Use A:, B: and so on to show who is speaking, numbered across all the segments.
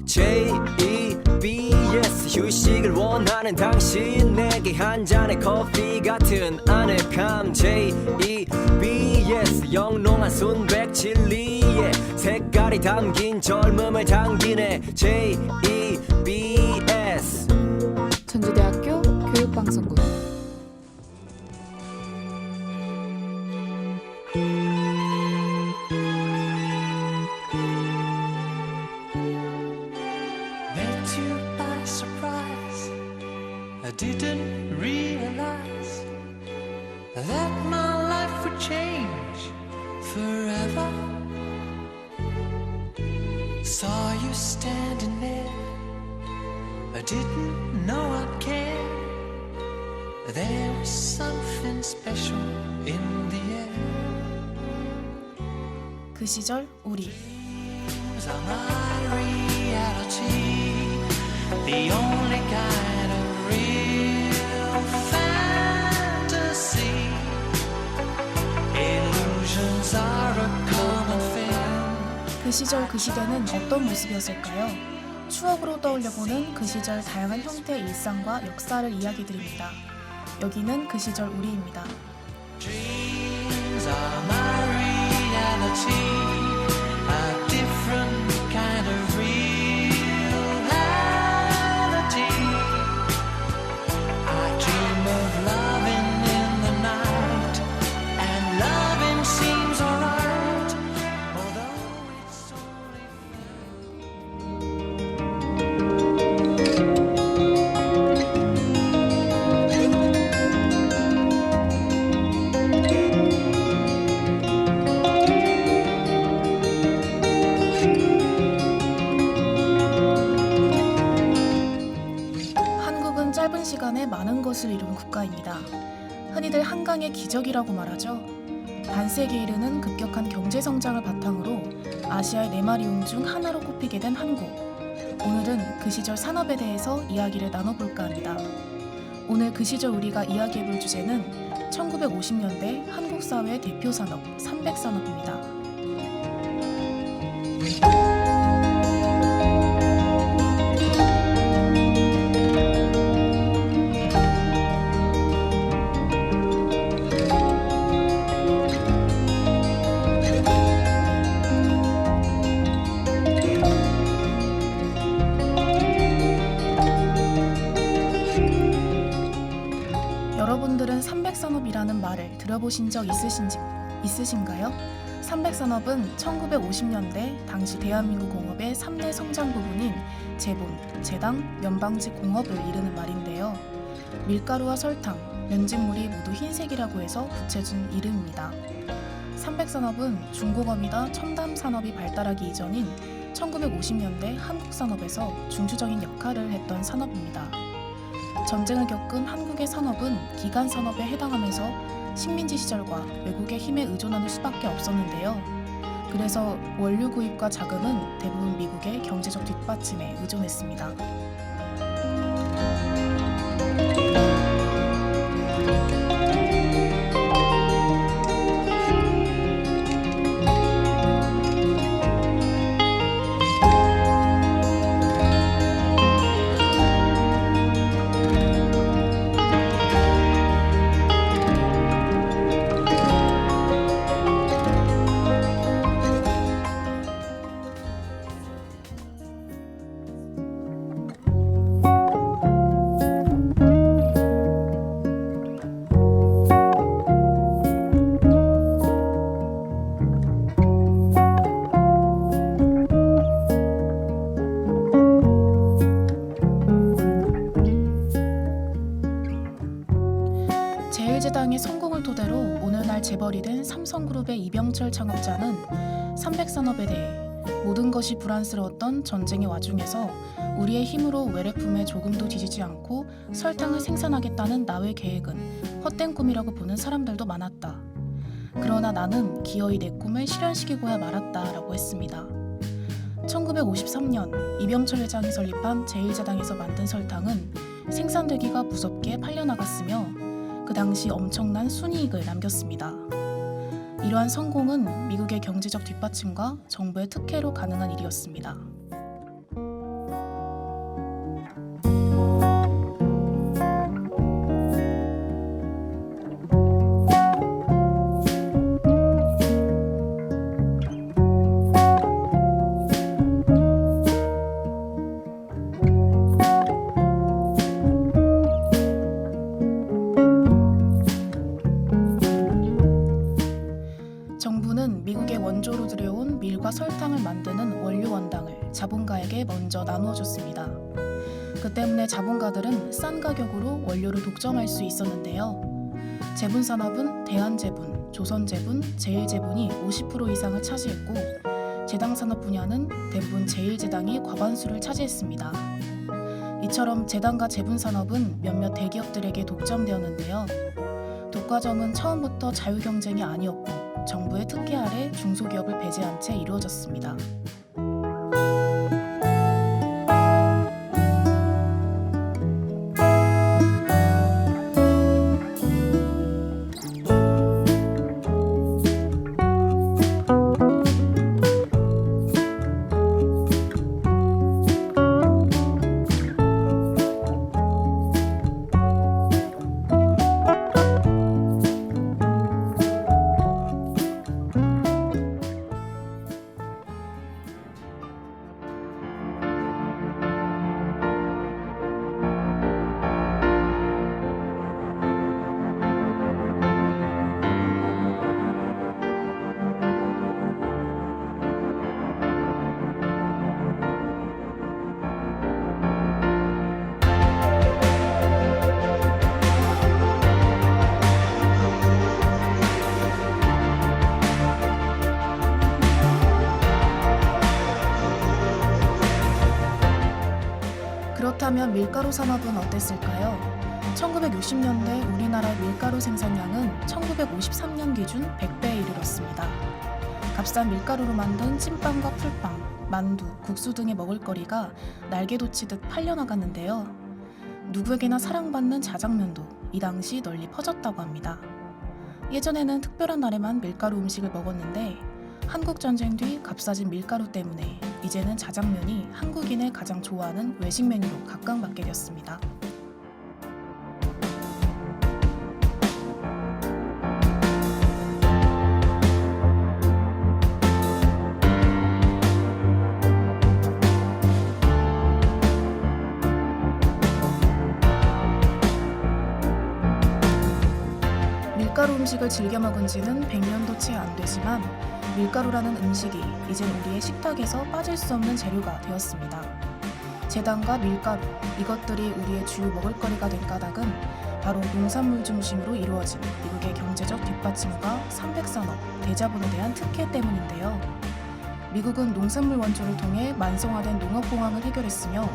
A: JEBS 휴식을 원하는 당신 내게 한 잔의 커피 같은 아늑함 JEBS 영롱한 순백칠리에 색깔이 담긴 젊음을 당기네 JEBS
B: 전주대학교 교육방송국.
C: Met you by surprise. I didn't realize that my life would change forever. Saw you standing there. I didn't know I'd care. There was something special in the air.
D: 그 시절 우리.
C: Dreams are my reality. The only kind of real fantasy. Illusions are a common thing.
D: 그 시절 그 시대는 어떤 모습이었을까요? 추억으로 떠올려보는 그 시절 다양한 형태의 일상과 역사를 이야기드립니다. 여기는 그 시절 우리입니다.
C: Dreams are my reality. A different kind of reality. I dream of loving in the night, and loving seems alright, although it's only
D: 한국은 짧은 시간에 많은 것을 이룬 국가입니다. 흔히들 한강의 기적이라고 말하죠. 반세기에 이르는 급격한 경제 성장을 바탕으로 아시아의 4마리 용 중 하나로 꼽히게 된 한국. 오늘은 그 시절 산업에 대해서 이야기를 나눠볼까 합니다. 오늘 그 시절 우리가 이야기해볼 주제는 1950년대 한국 사회의 대표 산업, 300산업입니다. 여러분들은 300산업이라는 말을 들어보신 적 있으신가요? 300산업은 1950년대 당시 대한민국 공업의 3대 성장 부분인 제본, 제당, 면방직 공업을 이르는 말인데요. 밀가루와 설탕, 면직물이 모두 흰색이라고 해서 붙여준 이름입니다. 300산업은 중공업이나 첨단 산업이 발달하기 이전인 1950년대 한국 산업에서 중추적인 역할을 했던 산업입니다. 전쟁을 겪은 한국의 산업은 기간 산업에 해당하면서 식민지 시절과 외국의 힘에 의존하는 수밖에 없었는데요. 그래서 원료 구입과 자금은 대부분 미국의 경제적 뒷받침에 의존했습니다. 제일제당의 성공을 토대로 오늘날 재벌이 된 삼성그룹의 이병철 창업자는 300산업에 대해 모든 것이 불안스러웠던 전쟁의 와중에서 우리의 힘으로 외래품에 조금도 뒤지지 않고 설탕을 생산하겠다는 나의 계획은 헛된 꿈이라고 보는 사람들도 많았다. 그러나 나는 기어이 내 꿈을 실현시키고야 말았다라고 했습니다. 1953년 이병철 회장이 설립한 제1제당에서 만든 설탕은 생산되기가 무섭게 팔려나갔으며 그 당시 엄청난 순이익을 남겼습니다. 이러한 성공은 미국의 경제적 뒷받침과 정부의 특혜로 가능한 일이었습니다. 원조로 들여온 밀과 설탕을 만드는 원료 원당을 자본가에게 먼저 나누어 줬습니다. 그 때문에 자본가들은 싼 가격으로 원료를 독점할 수 있었는데요. 제분산업은 대한제분, 조선제분, 제일제분이 50% 이상을 차지했고 제당산업 분야는 대부분 제일제당이 과반수를 차지했습니다. 이처럼 제당과 제분산업은 몇몇 대기업들에게 독점되었는데요. 독과점은 처음부터 자유경쟁이 아니었고 정부의 특혜 아래 중소기업을 배제한 채 이루어졌습니다. 그렇다면 밀가루 산업은 어땠을까요? 1960년대 우리나라의 밀가루 생산량은 1953년 기준 100배에 이르렀습니다. 값싼 밀가루로 만든 찐빵과 풀빵, 만두, 국수 등의 먹을거리가 날개돋치듯 팔려나갔는데요. 누구에게나 사랑받는 자장면도 이 당시 널리 퍼졌다고 합니다. 예전에는 특별한 날에만 밀가루 음식을 먹었는데 한국전쟁 뒤 값싸진 밀가루 때문에 이제는 자장면이 한국인의 가장 좋아하는 외식 메뉴로 각광받게 되었습니다. 밀가루 음식을 즐겨 먹은 지는 100년도 채 안 되지만 밀가루라는 음식이 이젠 우리의 식탁에서 빠질 수 없는 재료가 되었습니다. 제당과 밀가루, 이것들이 우리의 주요 먹을거리가 된 까닭은 바로 농산물 중심으로 이루어진 미국의 경제적 뒷받침과 삼백산업, 대자본에 대한 특혜 때문인데요. 미국은 농산물 원조를 통해 만성화된 농업공황을 해결했으며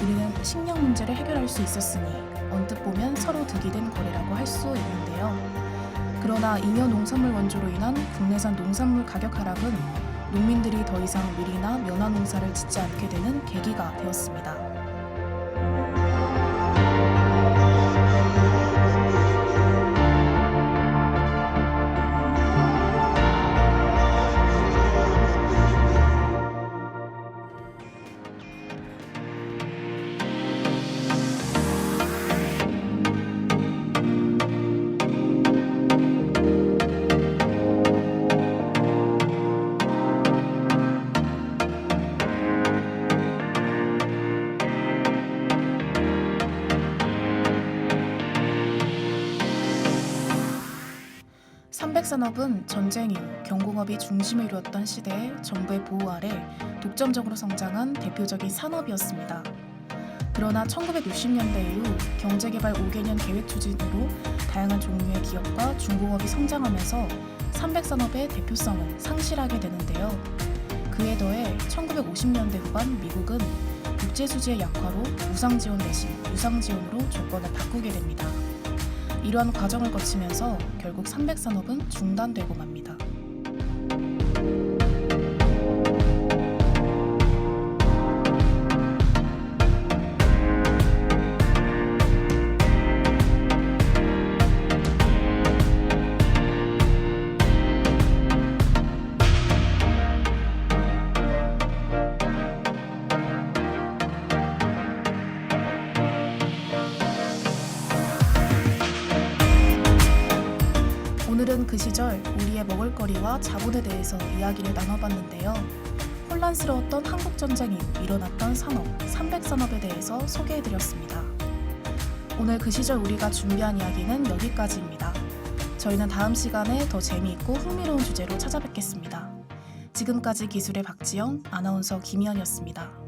D: 우리는 식량 문제를 해결할 수 있었으니 언뜻 보면 서로 득이 된 거래라고 할 수 있는데요. 그러나 잉여 농산물 원조로 인한 국내산 농산물 가격 하락은 농민들이 더 이상 밀이나 면화 농사를 짓지 않게 되는 계기가 되었습니다. 삼백산업은 전쟁 이후 경공업이 중심을 이루었던 시대에 정부의 보호 아래 독점적으로 성장한 대표적인 산업이었습니다. 그러나 1960년대 이후 경제개발 5개년 계획 추진으로 다양한 종류의 기업과 중공업이 성장하면서 삼백산업의 대표성을 상실하게 되는데요. 그에 더해 1950년대 후반 미국은 국제수지의 약화로 무상지원 대신 유상지원으로 조건을 바꾸게 됩니다. 이러한 과정을 거치면서 결국 삼백산업은 중단되고 맙니다. 오늘은 그 시절 우리의 먹을거리와 자본에 대해서 이야기를 나눠봤는데요. 혼란스러웠던 한국전쟁 이후 일어났던 산업, 삼백산업에 대해서 소개해드렸습니다. 오늘 그 시절 우리가 준비한 이야기는 여기까지입니다. 저희는 다음 시간에 더 재미있고 흥미로운 주제로 찾아뵙겠습니다. 지금까지 기술의 박지영, 아나운서 김희연이었습니다.